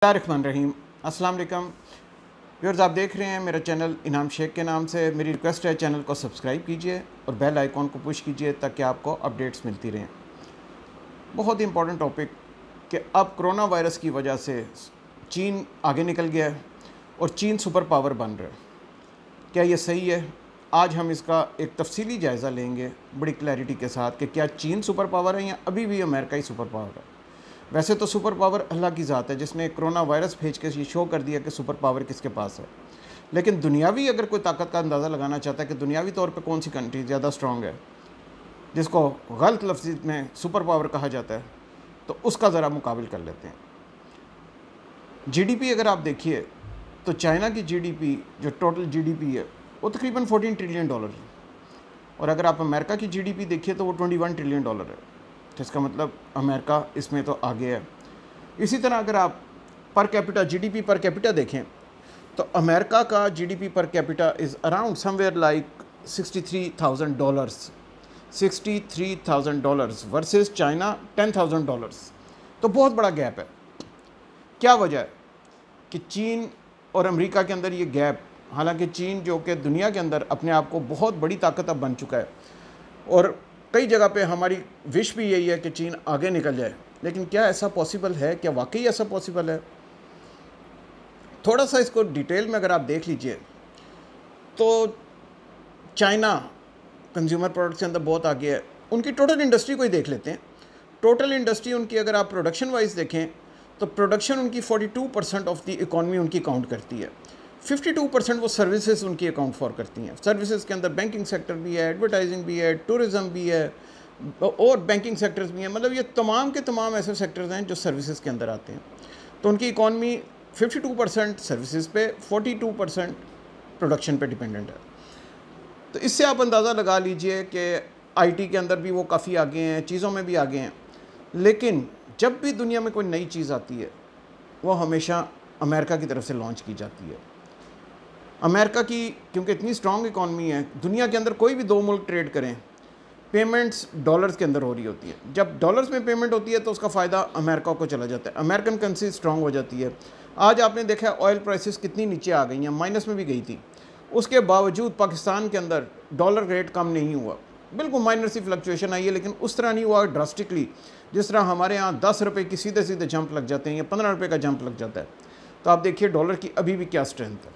रहीम अस्सलाम वालेकुम व्यूअर्स, आप देख रहे हैं मेरा चैनल इनाम शेख के नाम से। मेरी रिक्वेस्ट है चैनल को सब्सक्राइब कीजिए और बेल आइकॉन को पुश कीजिए ताकि आपको अपडेट्स मिलती रहें। बहुत ही इंपॉर्टेंट टॉपिक कि अब कोरोना वायरस की वजह से चीन आगे निकल गया है और चीन सुपर पावर बन रहा है। क्या ये सही है? आज हम इसका एक तफसीली जायज़ा लेंगे बड़ी क्लैरिटी के साथ कि क्या चीन सुपर पावर है या अभी भी अमेरिका ही सुपर पावर है। वैसे तो सुपर पावर अल्लाह की ज़ात है जिसने कोरोना वायरस भेज के ये शो कर दिया कि सुपर पावर किसके पास है। लेकिन दुनियावी अगर कोई ताकत का अंदाज़ा लगाना चाहता है कि दुनियावी तौर पे कौन सी कंट्री ज़्यादा स्ट्रॉन्ग है, जिसको गलत लफ्ज़ में सुपर पावर कहा जाता है, तो उसका ज़रा मुकाबल कर लेते हैं। जीडीपी अगर आप देखिए तो चाइना की जीडीपी जो टोटल जीडीपी है वो तकरीबन $14 ट्रिलियन है, और अगर आप अमेरिका की जीडीपी देखिए तो वो $21 ट्रिलियन है। तो इसका मतलब अमेरिका इसमें तो आगे है। इसी तरह अगर आप per capita GDP per capita देखें तो अमेरिका का GDP per capita is around somewhere like $63,000 versus China $10,000। तो बहुत बड़ा गैप है। क्या वजह है कि चीन और अमेरिका के अंदर ये गैप, हालांकि चीन जो कि दुनिया के अंदर अपने आप को बहुत बड़ी ताकत अब बन चुका है और कई जगह पे हमारी विश भी यही है कि चीन आगे निकल जाए, लेकिन क्या ऐसा पॉसिबल है? क्या वाकई ऐसा पॉसिबल है? थोड़ा सा इसको डिटेल में अगर आप देख लीजिए तो चाइना कंज्यूमर प्रोडक्ट्स के अंदर बहुत आगे है। उनकी टोटल इंडस्ट्री को ही देख लेते हैं। टोटल इंडस्ट्री उनकी अगर आप प्रोडक्शन वाइज देखें तो प्रोडक्शन उनकी 42% ऑफ द इकॉनमी उनकी काउंट करती है। 52% वो सर्विसेज उनकी अकाउंट फॉर करती हैं। सर्विसेज के अंदर बैंकिंग सेक्टर भी है, एडवर्टाइजिंग भी है, टूरिज़म भी है और बैंकिंग सेक्टर्स भी हैं। मतलब ये तमाम के तमाम ऐसे सेक्टर्स हैं जो सर्विसेज के अंदर आते हैं। तो उनकी इकॉनमी 52% सर्विसेज पे, 42% प्रोडक्शन पे डिपेंडेंट है। तो इससे आप अंदाज़ा लगा लीजिए कि आईटी के अंदर भी वो काफ़ी आगे हैं, चीज़ों में भी आगे हैं। लेकिन जब भी दुनिया में कोई नई चीज़ आती है वो हमेशा अमेरिका की तरफ से लॉन्च की जाती है। अमेरिका की क्योंकि इतनी स्ट्रॉन्ग इकॉनमी है, दुनिया के अंदर कोई भी दो मुल्क ट्रेड करें, पेमेंट्स डॉलर्स के अंदर हो रही होती है। जब डॉलर्स में पेमेंट होती है तो उसका फ़ायदा अमेरिका को चला जाता है, अमेरिकन करेंसी स्ट्रॉन्ग हो जाती है। आज आपने देखा है ऑयल प्राइसेस कितनी नीचे आ गई हैं, माइनस में भी गई थी। उसके बावजूद पाकिस्तान के अंदर डॉलर रेट कम नहीं हुआ, बिल्कुल माइनर सी फ्लक्चुएशन आई है, लेकिन उस तरह नहीं हुआ ड्रास्टिकली जिस तरह हमारे यहाँ 10 रुपये की सीधे सीधे जंप लग जाते हैं या 15 रुपये का जंप लग जाता है। तो आप देखिए डॉलर की अभी भी क्या स्ट्रेंथ है।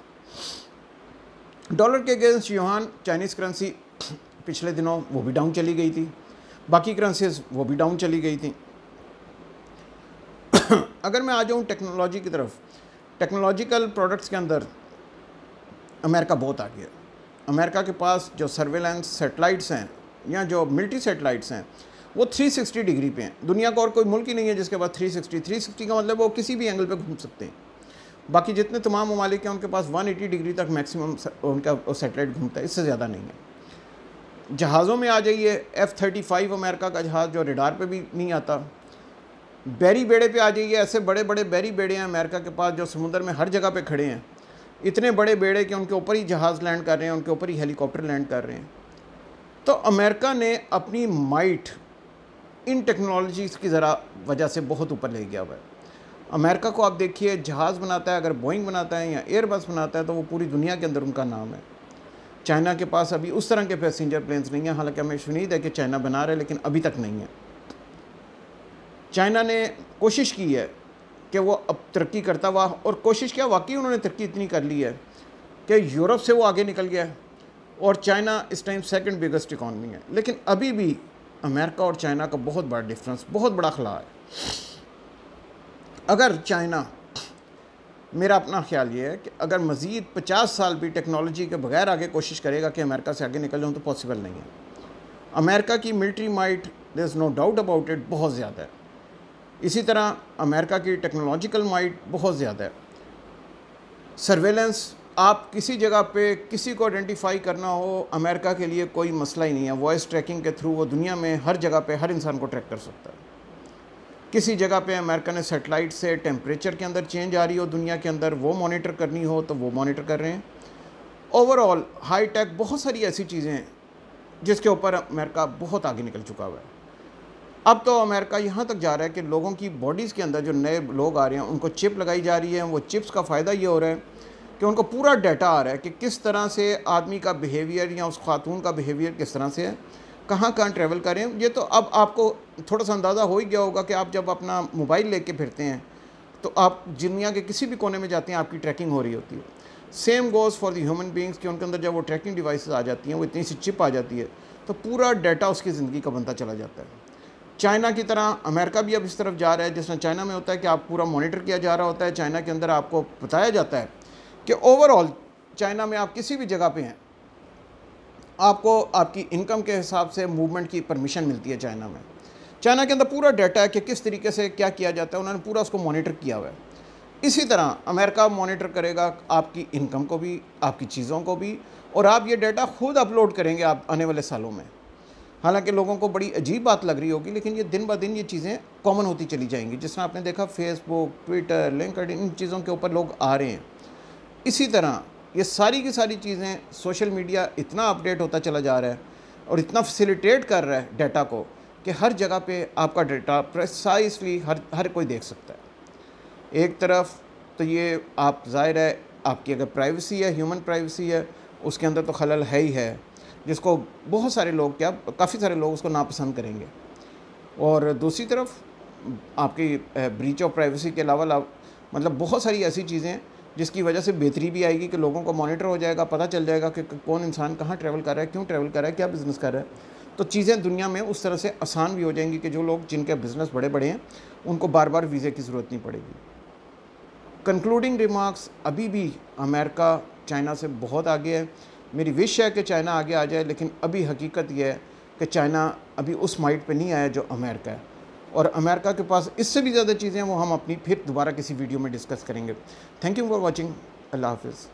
डॉलर के अगेंस्ट युआन चाइनीज़ करेंसी पिछले दिनों वो भी डाउन चली गई थी, बाकी करेंसीज वो भी डाउन चली गई थी। अगर मैं आ जाऊँ टेक्नोलॉजी की तरफ, टेक्नोलॉजिकल प्रोडक्ट्स के अंदर अमेरिका बहुत आगे है। अमेरिका के पास जो सर्वेलेंस सेटेलाइट्स हैं या जो मिलिट्री सेटेलाइट्स हैं वो 360 डिग्री पे हैं। दुनिया का और कोई मुल्क ही नहीं है जिसके पास 360 का मतलब वो किसी भी एंगल पे घूम सकते हैं। बाकी जितने तमाम ममालिक हैं उनके पास 180 डिग्री तक मैक्सिमम उनका सेटेलाइट घूमता है, इससे ज़्यादा नहीं है। जहाज़ों में आ जाइए, F-35 अमेरिका का जहाज़ जो रडार पे भी नहीं आता। बैरी बेड़े पे आ जाइए, ऐसे बड़े बड़े बैरी बेड़े हैं अमेरिका के पास जो समुद्र में हर जगह पे खड़े हैं। इतने बड़े बेड़े कि उनके ऊपर ही जहाज़ लैंड कर रहे हैं, उनके ऊपर ही हेलीकॉप्टर लैंड कर रहे हैं। तो अमेरिका ने अपनी माइट इन टेक्नोलॉजीज़ की ज़रा वजह से बहुत ऊपर ले गया हुआ है। अमेरिका को आप देखिए, जहाज़ बनाता है, अगर बोइंग बनाता है या एयरबस बनाता है तो वो पूरी दुनिया के अंदर उनका नाम है। चाइना के पास अभी उस तरह के पैसेंजर प्लेन्स नहीं हैं, हालांकि हमें उम्मीद है कि चाइना बना रहा है, लेकिन अभी तक नहीं है। चाइना ने कोशिश की है कि वो अब तरक्की करता हुआ, और कोशिश क्या वाकई उन्होंने तरक्की इतनी कर ली है कि यूरोप से वो आगे निकल गया है और चाइना इस टाइम सेकंड बिगेस्ट इकॉनमी है। लेकिन अभी भी अमेरिका और चाइना का बहुत बड़ा डिफरेंस, बहुत बड़ा खला है। अगर चाइना, मेरा अपना ख्याल ये है कि अगर मज़ीद 50 साल भी टेक्नोलॉजी के बगैर आगे कोशिश करेगा कि अमेरिका से आगे निकल जाऊँ तो पॉसिबल नहीं है। अमेरिका की military might, there is no doubt about it, बहुत ज़्यादा है। इसी तरह अमेरिका की टेक्नोलॉजिकल माइट बहुत ज़्यादा है। सर्वेलेंस, आप किसी जगह पे किसी को आइडेंटिफाई करना हो, अमेरिका के लिए कोई मसला ही नहीं है। वॉइस ट्रैकिंग के थ्रू वो दुनिया में हर जगह पे हर इंसान को ट्रैक कर सकता है। किसी जगह पे अमेरिका ने सेटेलाइट से टेम्परेचर के अंदर चेंज आ रही हो दुनिया के अंदर, वो मॉनिटर करनी हो तो वो मॉनिटर कर रहे हैं। ओवरऑल हाई टेक बहुत सारी ऐसी चीज़ें हैं जिसके ऊपर अमेरिका बहुत आगे निकल चुका हुआ है। अब तो अमेरिका यहाँ तक जा रहा है कि लोगों की बॉडीज़ के अंदर जो नए लोग आ रहे हैं उनको चिप लगाई जा रही है। वो चिप्स का फ़ायदा ये हो रहा है कि उनको पूरा डाटा आ रहा है कि किस तरह से आदमी का बिहेवियर या उस खातून का बिहेवियर किस तरह से है, कहाँ कहाँ ट्रैवल करें। ये तो अब आपको थोड़ा सा अंदाज़ा हो ही गया होगा कि आप जब अपना मोबाइल लेके फिरते हैं तो आप दुनिया के किसी भी कोने में जाते हैं, आपकी ट्रैकिंग हो रही होती है। Same goes for the human beings कि उनके अंदर जब वो ट्रैकिंग डिवाइसेस आ जाती हैं, वो इतनी सी चिप आ जाती है तो पूरा डाटा उसकी ज़िंदगी का बनता चला जाता है। चाइना की तरह अमेरिका भी अब इस तरफ जा रहा है, जिसमें चाइना में होता है कि आप पूरा मॉनिटर किया जा रहा होता है। चाइना के अंदर आपको बताया जाता है कि ओवरऑल चाइना में आप किसी भी जगह पे हैं, आपको आपकी इनकम के हिसाब से मूवमेंट की परमिशन मिलती है। चाइना के अंदर पूरा डाटा है कि किस तरीके से क्या किया जाता है, उन्होंने पूरा उसको मॉनिटर किया हुआ है। इसी तरह अमेरिका मॉनिटर करेगा आपकी इनकम को भी, आपकी चीज़ों को भी, और आप ये डाटा खुद अपलोड करेंगे आप आने वाले सालों में। हालांकि लोगों को बड़ी अजीब बात लग रही होगी, लेकिन ये दिन ब दिन ये चीज़ें कॉमन होती चली जाएंगी। जिस तरह आपने देखा फेसबुक, ट्विटर, लिंक्डइन, इन चीज़ों के ऊपर लोग आ रहे हैं। इसी तरह ये सारी की सारी चीज़ें, सोशल मीडिया इतना अपडेट होता चला जा रहा है और इतना फैसिलिटेट कर रहा है डाटा को कि हर जगह पे आपका डाटा प्रिसाइसली हर कोई देख सकता है। एक तरफ तो ये आप ज़ाहिर है आपकी अगर प्राइवेसी है, ह्यूमन प्राइवेसी है, उसके अंदर तो खलल है ही है, जिसको बहुत सारे लोग काफ़ी सारे लोग उसको नापसंद करेंगे। और दूसरी तरफ आपकी ब्रीच ऑफ प्राइवेसी के अलावा मतलब बहुत सारी ऐसी चीज़ें जिसकी वजह से बेहतरी भी आएगी कि लोगों को मॉनिटर हो जाएगा, पता चल जाएगा कि कौन इंसान कहाँ ट्रैवल कर रहा है, क्यों ट्रैवल कर रहा है, क्या बिज़नेस कर रहा है। तो चीज़ें दुनिया में उस तरह से आसान भी हो जाएंगी कि जो लोग जिनके बिज़नेस बड़े बड़े हैं उनको बार बार वीज़े की ज़रूरत नहीं पड़ेगी। कंक्लूडिंग रिमार्क्स, अभी भी अमेरिका चाइना से बहुत आगे है। मेरी विश है कि चाइना आगे आ जाए, लेकिन अभी हकीकत यह है कि चाइना अभी उस माइट पे नहीं आया जो अमेरिका है, और अमेरिका के पास इससे भी ज़्यादा चीज़ें हैं, वो हम अपनी फिर दोबारा किसी वीडियो में डिस्कस करेंगे। Thank you for watching. अल्लाह हाफिज़।